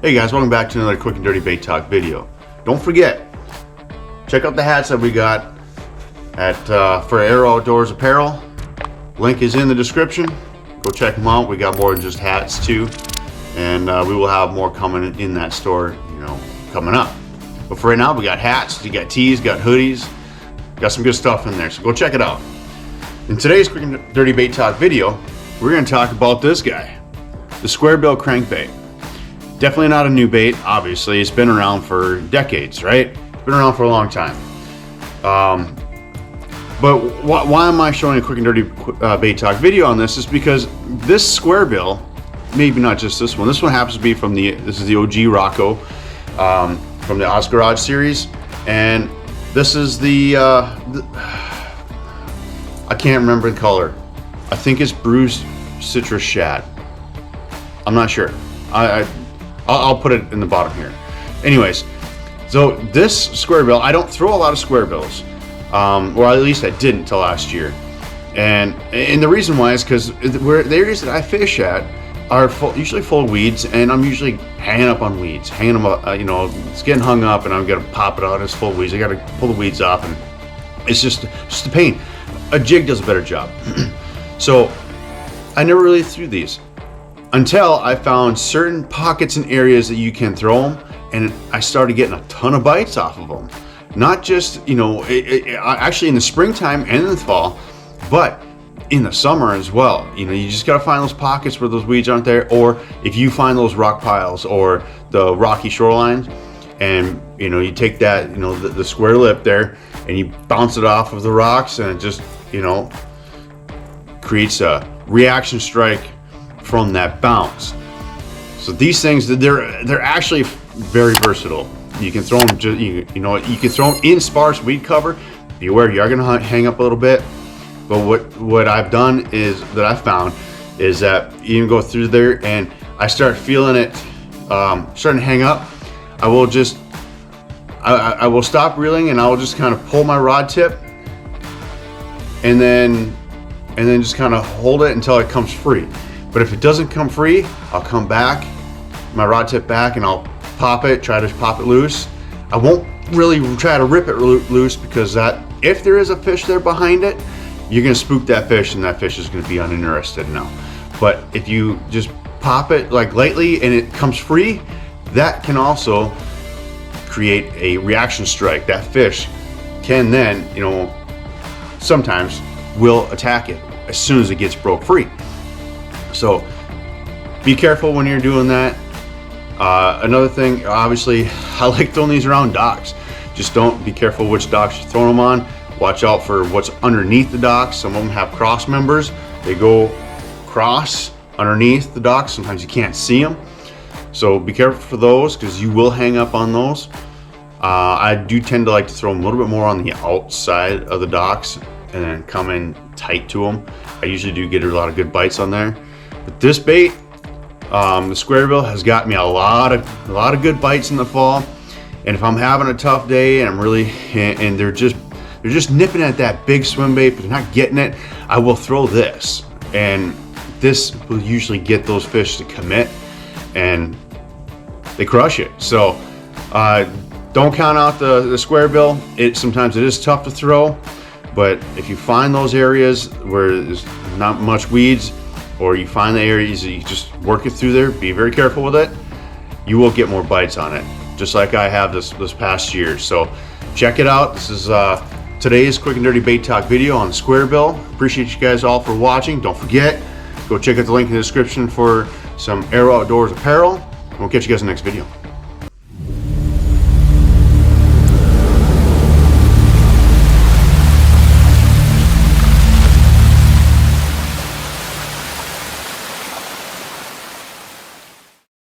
Hey guys, welcome back to another quick and dirty bait talk video. Don't forget, check out the hats that we got at for ARO Outdoors apparel. Link is in the description. Go check them out. We got more than just hats too, and we will have more coming in that store, coming up. But for right now, we got hats, you got tees, got hoodies, got some good stuff in there. So go check it out. In today's quick and dirty bait talk video, we're going to talk about this guy, the Squarebill crankbait. Definitely not a new bait, obviously. It's been around for decades, right? It's been around for a long time. But why am I showing a quick and dirty bait talk video on this? Is because this Squarebill, maybe not just this one happens to be from this is the OG Rocco from the Oscar Rod series, and this is the I can't remember the color. I think it's bruised citrus shad. I'm not sure. I'll put it in the bottom here. Anyways, so this Squarebill, I don't throw a lot of Squarebills, or at least I didn't till last year. And the reason why is because the areas that I fish at are usually full of weeds, and I'm usually hanging up on weeds, hanging them up. It's getting hung up, and I'm gonna pop it out. It's full of weeds. I gotta pull the weeds off, and it's just a pain. A jig does a better job. So I never really threw these until I found certain pockets and areas that you can throw them, and I started getting a ton of bites off of them. Not just, actually in the springtime and in the fall, but in the summer as well. You just gotta find those pockets where those weeds aren't there, or if you find those rock piles or the rocky shorelines, and you take that, the square lip there, and you bounce it off of the rocks, and it just, creates a reaction strike from that bounce. So these things, they're actually very versatile. You can throw them, you can throw them in sparse weed cover. Be aware you are going to hang up a little bit. But what I've done is that I found is that you can go through there, and I start feeling it starting to hang up. I will just I will stop reeling, and I will just kind of pull my rod tip, and then just kind of hold it until it comes free. But if it doesn't come free, I'll come back, my rod tip back, and I'll pop it, try to pop it loose. I won't really try to rip it loose, because if there is a fish there behind it, you're gonna spook that fish, and that fish is gonna be uninterested now. But if you just pop it like lightly and it comes free, that can also create a reaction strike. That fish can then, sometimes will attack it as soon as it gets broke free. So be careful when you're doing that. Another thing, obviously, I like throwing these around docks. Just be careful which docks you're throwing them on. Watch out for what's underneath the docks. Some of them have cross members. They go cross underneath the docks. Sometimes you can't see them. So be careful for those, because you will hang up on those. I do tend to like to throw them a little bit more on the outside of the docks, and then come in tight to them. I usually do get a lot of good bites on there. But this bait, the Squarebill, has got me a lot of good bites in the fall. And if I'm having a tough day and they're just nipping at that big swim bait, but they're not getting it, I will throw this, and this will usually get those fish to commit, and they crush it. So don't count out the Squarebill. Sometimes it is tough to throw, but if you find those areas where there's not much weeds, or you find the areas that you just work it through there, be very careful with it. You will get more bites on it, just like I have this past year. So check it out. This is today's quick and dirty bait talk video on the Squarebill. Appreciate you guys all for watching. Don't forget, go check out the link in the description for some ARO Outdoors apparel. We'll catch you guys in the next video.